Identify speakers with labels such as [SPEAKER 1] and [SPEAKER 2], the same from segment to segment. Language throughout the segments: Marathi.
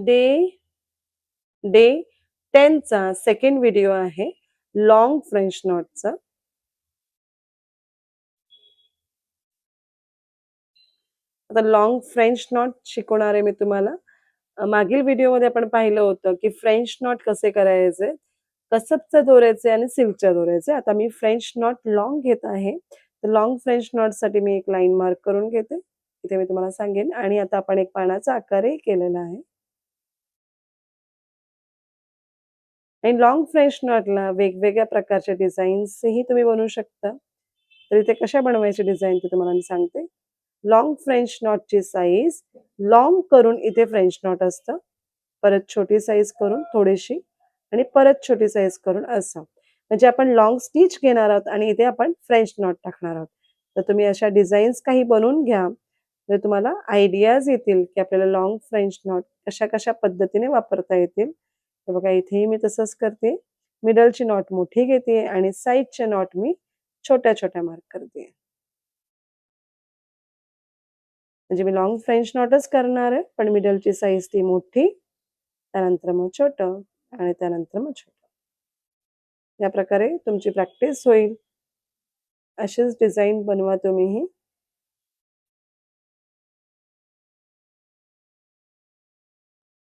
[SPEAKER 1] डे डे 10 चा सेकंड व्हिडिओ आहे लॉंग फ्रेंच नॉटचा. आता लॉंग फ्रेंच नॉट शिकवणार आहे मी तुम्हाला. मागील व्हिडिओमध्ये आपण पाहिलं होतं की फ्रेंच नॉट कसे करायचे, कसबच्या दोऱ्याचे आणि सिल्कच्या दोऱ्याचे. आता मी फ्रेंच नॉट लॉंग घेत आहे. तर लॉंग फ्रेंच नॉटसाठी मी एक लाईन मार्क करून घेते. इथे मी तुम्हाला सांगेन आणि आता आपण एक पानाचा आकारही केलेला आहे. आणि लॉंग फ्रेंच नॉटला वेगवेगळ्या प्रकारचे डिझाईन्सही तुम्ही बनवू शकता. तर इथे कशा बनवायची डिझाईन ते तुम्हाला मी सांगते. लॉंग फ्रेंच नॉटची साईज लॉंग करून इथे फ्रेंच नॉट असतं. परत छोटी साईज करून थोडीशी आणि परत छोटी साईज करून असं. म्हणजे आपण लॉंग स्टिच घेणार आहोत आणि इथे आपण फ्रेंच नॉट टाकणार आहोत. तर तुम्ही अशा डिझाईन्स काही बनवून घ्या. तर तुम्हाला आयडियाज येतील की आपल्याला लॉंग फ्रेंच नॉट कशा-कशा पद्धतीने वापरता येतील. तर बघा इथेही मी तसंच करते. मिडलची नॉट मोठी घेते आणि साइडच्या नॉट मी छोट्या-छोट्या मार्क करते. म्हणजे मी लॉंग फ्रेंच नॉटच करणार आहे, पण मिडलची साईज ती मोठी, त्यानंतर मग छोटं आणि त्यानंतर मग छोटं. या प्रकारे तुमची प्रॅक्टिस होईल. अशीच डिझाईन बनवा तुम्हीही.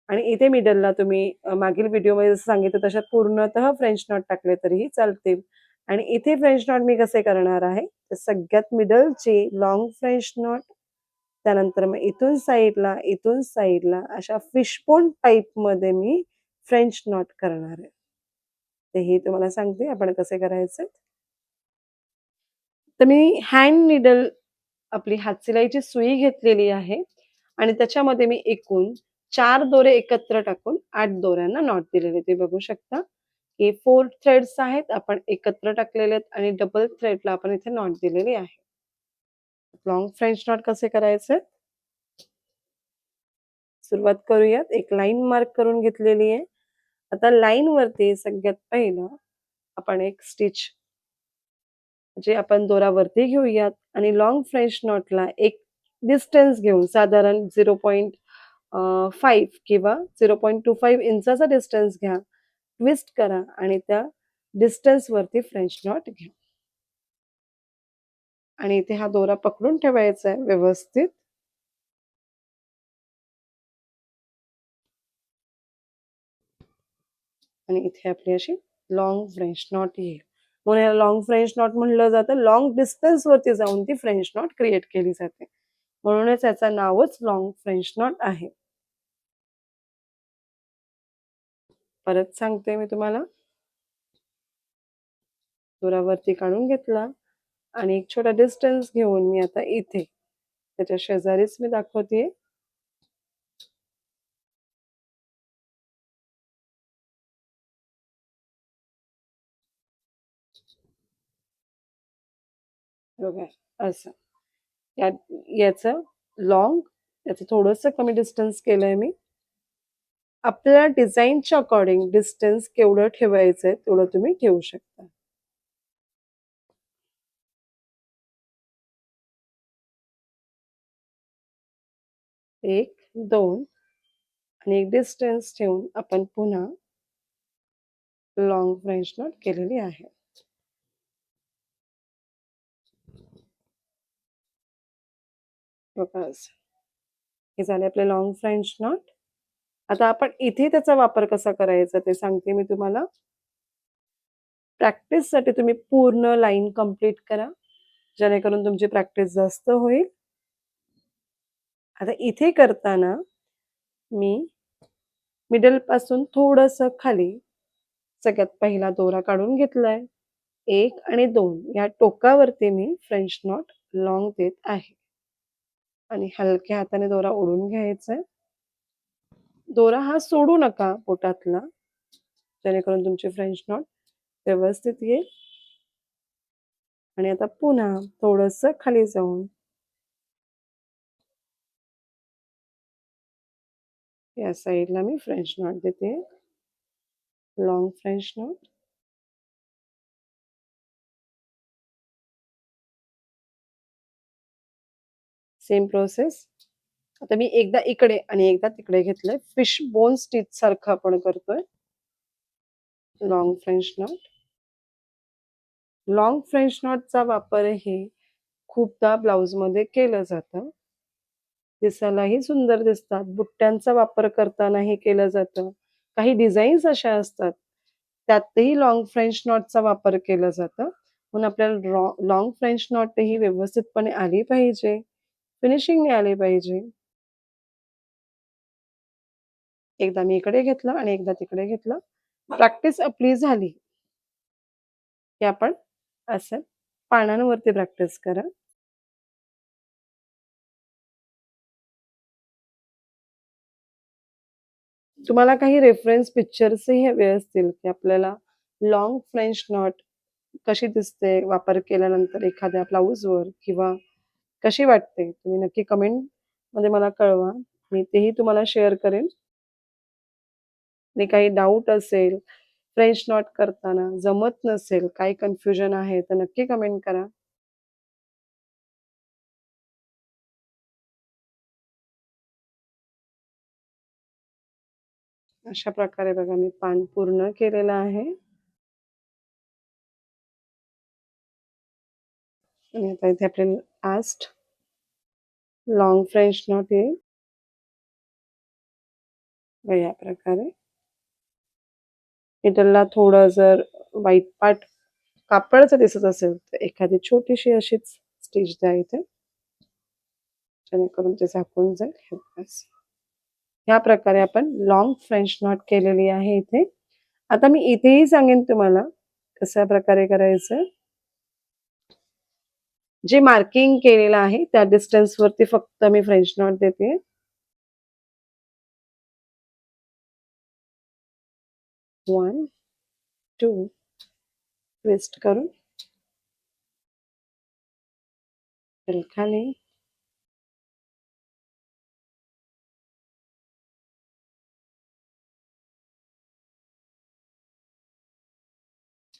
[SPEAKER 1] आणि इथे मिडलला तुम्ही मागील व्हिडिओमध्ये जसं सांगितलं तशा पूर्णतः फ्रेंच नॉट टाकले तरीही चालतील. आणि इथे फ्रेंच नॉट मी कसे करणार आहे, तर सगळ्यात मिडलची लॉंग फ्रेंच नॉट, त्यानंतर मग इथून साइडला अशा फिशबोन टाइपमध्ये मी फ्रेंच नॉट करणार आहे. ते ही तुम्हाला सांगते आपण कसे करायचे. तर मी हँड नीडल आपली हातशिलाईची सुई घेतलेली आहे आणि त्याच्यामध्ये मी एकूण 4 दोरे एकत्र टाकून 8 दोऱ्यांना नॉट दिलेले ते बघू शकता. हे 4 थ्रेड्स आहेत आपण एकत्र टाकलेले आहेत आणि डबल थ्रेडला आपण इथे नॉट दिलेली आहे. लॉंग फ्रेंच नॉट कसे करायचे? सुरुवात करूयात. एक लाईन मार्क करून घेतलेली आहे. आता लाईनवरती सगळ्यात पहिलं आपण एक स्टिच जे आपण दोरा वरती घेऊयात आणि लॉंग फ्रेंच नॉटला एक डिस्टन्स घेऊन साधारण 0.5 किंवा 0.25 इंचाचा डिस्टन्स घ्या. ट्विस्ट करा आणि त्या डिस्टन्सवरती फ्रेंच नॉट घ्या. आणि इथे हा दोरा पकडून ठेवायचा आहे व्यवस्थित. आणि इथे आपली अशी लॉंग फ्रेंच नॉट येईल. म्हणून याला लॉंग फ्रेंच नॉट म्हणलं जातं. लॉंग डिस्टन्सवरती जाऊन ती फ्रेंच नॉट क्रिएट केली जाते. म्हणूनच याचं नावच लॉंग फ्रेंच नॉट आहे. परत सांगते मी तुम्हाला. दोरावरती काढून घेतला आणि एक छोटा डिस्टन्स घेऊन मी आता इथे त्याच्या शेजारीच मी दाखवतेय. बघा असं. या याचं लॉंग याचं थोडंसं कमी डिस्टन्स केलंय मी. आपल्या डिझाईनच्या अकॉर्डिंग डिस्टन्स केवढं ठेवायचंय तेवढं तुम्ही ठेवू शकता. 1, 2 आणि एक डिस्टन्स ठेवून आपण पुन्हा लॉंग फ्रेंच नॉट केलेली आहे. बघा असं. हे झाले आपले लॉंग फ्रेंच नॉट. आता आपण इथे त्याचा वापर कसा करायचा ते सांगते मी तुम्हाला. प्रॅक्टिससाठी तुम्ही पूर्ण लाईन कंप्लीट करा, जेणेकरून तुमची प्रॅक्टिस जास्त होईल. आता इथे करताना मी मिडलपासून थोडंसं खाली सगळ्यात पहिला दोरा काढून घेतलाय. 1 आणि 2 या टोकावरती मी फ्रेंच नॉट लॉंग देत आहे. आणि हलक्या हाताने दोरा ओढून घ्यायचा आहे. दोरा हा सोडू नका पोटातला, जेणेकरून तुमची फ्रेंच नॉट व्यवस्थित येईल. आणि आता पुन्हा थोडंसं खाली जाऊन या साइडला मी फ्रेंच नॉट देते. Long French not. Same process आता मी एकदा इकडे आणि एकदा तिकडे घेतलंय. फिश बोन स्टिच सारखं आपण करतोय. Long French knot. Long French नॉटचा वापरही खूपदा ब्लाउजमध्ये केलं जातं. दिसायलाही सुंदर दिसतात. बुट्ट्यांचा वापर करतानाही केलं जातं. काही डिझाईन्स अशा असतात, त्यातही लाँग फ्रेंच नॉटचा वापर केला जातं. म्हणून आपल्याला लाँग फ्रेंच नॉट ही व्यवस्थितपणे आली पाहिजे, फिनिशिंगने आली पाहिजे. एकदा मी इकडे घेतलं आणि एकदा तिकडे घेतलं. प्रॅक्टिस आपली झाली, की आपण असं पानांवरती प्रॅक्टिस करा. तुम्हाला काही रेफरन्स पिक्चर्सही हवे असतील, की आपल्याला लाँग फ्रेंच नॉट कशी दिसते वापर केल्यानंतर एखाद्या ब्लाउजवर किंवा कशी वाटते? तुम्ही नक्की कमेंटमध्ये मला कळवा. मी तेही तुम्हाला शेअर करेन. आणि काही डाऊट असेल, फ्रेंच नॉट करताना जमत नसेल, काही कन्फ्युजन आहे, तर नक्की कमेंट करा. अशा प्रकारे बघा मी पान पूर्ण केलेलं आहे आणि आता इथे आपल्याला लास्ट लाँग फ्रेंच नॉट येईल. बघा या प्रकारे. मिडलला थोडं जर व्हाईट पार्ट कापडाचं दिसत असेल, तर एखादी छोटीशी अशीच स्टिच द्या इथे. जेणेकरून ते झाकून जाईल. हे बस. ह्या प्रकारे आपण लाँग फ्रेंच नॉट केलेली आहे इथे. आता मी इथेही सांगेन तुम्हाला कशा प्रकारे करायचं. जे मार्किंग केलेलं आहे त्या डिस्टन्सवरती फक्त मी फ्रेंच नॉट देते. 1, 2 ट्विस्ट करून खाली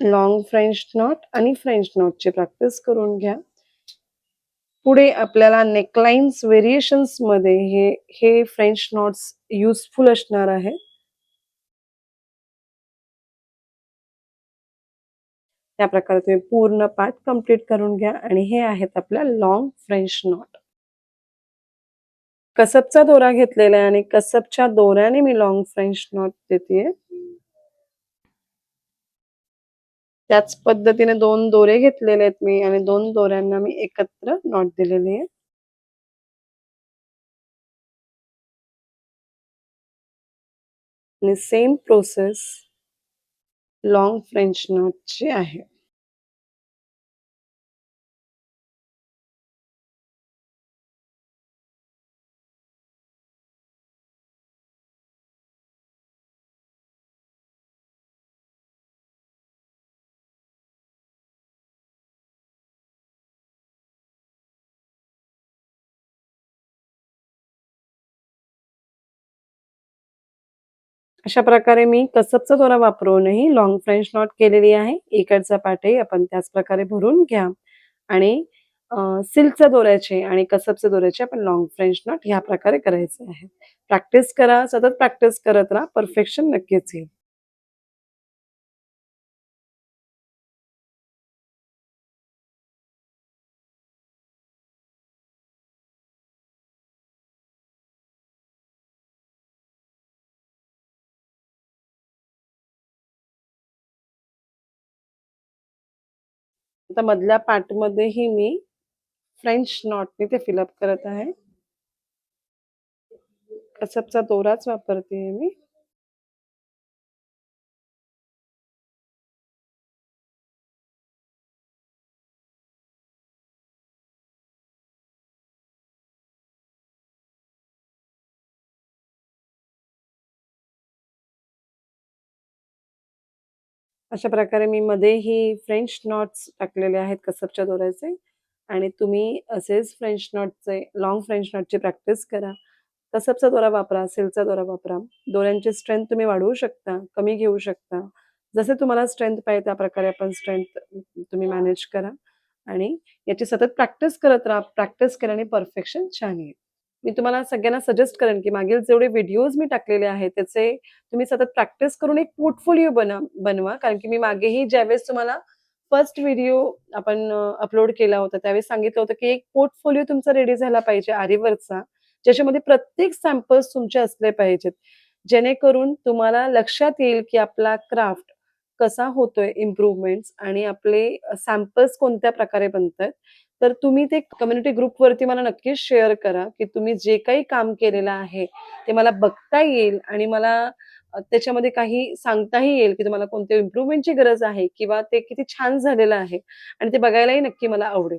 [SPEAKER 1] लाँग फ्रेंच नॉट आणि फ्रेंच नॉटची प्रॅक्टिस करून घ्या. पुढे आपल्याला नेकलाइन्स व्हेरिएशन्समध्ये हे फ्रेंच नॉट्स युजफुल असणार आहे. त्या प्रकारे तुम्ही पूर्ण पार्ट कंप्लीट करून घ्या आणि हे आहेत आपल्या लाँग फ्रेंच नॉट. कसबचा दोरा घेतलेला आहे आणि कसबच्या दोऱ्याने मी लाँग फ्रेंच नॉट देतेय. त्याच पद्धतीने 2 दोरे घेतलेले आहेत मी आणि 2 दोऱ्यांना मी एकत्र नॉट दिलेली आहे. आणि सेम प्रोसेस लाँग फ्रेंच नॉटची आहे. अशा प्रकारे मी कसबचा दोरा वापरूनही लाँग फ्रेंच नॉट केलेली आहे. इकडचा पार्टही आपण त्याच प्रकारे भरून घ्या आणि सिल्कच्या दोऱ्याचे आणि कसबच्या दोऱ्याचे आपण लाँग फ्रेंच नॉट ह्या प्रकारे करायचे आहे. प्रॅक्टिस करा, सतत प्रॅक्टिस करत राहा. परफेक्शन नक्कीच येईल. आता मधल्या पार्टमध्येही मी फ्रेंच नॉटने ते फिल करत आहे. कसबचा दोराच वापरतेय मी. अशा प्रकारे मी मध्येही फ्रेंच नॉट्स टाकलेले आहेत कसबच्या दोऱ्याचे आणि तुम्ही असेच फ्रेंच नॉटचे लाँग फ्रेंच नॉटची प्रॅक्टिस करा. कसबचा दोरा वापरा, सिल्कचा दोरा वापरा. दोऱ्यांची स्ट्रेंथ तुम्ही वाढवू शकता, कमी घेऊ शकता. जसे तुम्हाला स्ट्रेंथ पाहिजे त्याप्रकारे आपण स्ट्रेंथ तुम्ही मॅनेज करा आणि याची सतत प्रॅक्टिस करत राहा. प्रॅक्टिस केल्याने परफेक्शन छान येईल. मी तुम्हाला सगळ्यांना सजेस्ट करेन, की मागील जेवढे व्हिडिओज मी टाकलेले आहेत, त्याचे तुम्ही सतत प्रॅक्टिस करून एक पोर्टफोलिओ बनवा. कारण की मी मागेही ज्यावेळेस तुम्हाला फर्स्ट व्हिडिओ आपण अपलोड केला होता, त्यावेळेस सांगितलं होतं, की एक पोर्टफोलिओ तुमचा रेडी झाला पाहिजे Ariworkचा, ज्याच्यामध्ये प्रत्येक सॅम्पल्स तुमचे असले पाहिजेत. जेणेकरून तुम्हाला लक्षात येईल, की आपला क्राफ्ट कसा होतोय इम्प्रूव्हमेंट्स आणि आपले सॅम्पल्स कोणत्या प्रकारे बनतायत. तर तुम्ही ते कम्युनिटी ग्रुपवरती मला नक्कीच शेअर करा, की तुम्ही जे काही काम केलेलं आहे, ते मला बघता येईल आणि मला त्याच्यामध्ये काही सांगताही येईल, की तुम्हाला कोणत्या इम्प्रूव्हमेंटची गरज आहे किंवा ते किती छान झालेलं आहे आणि ते बघायलाही नक्की मला आवडेल.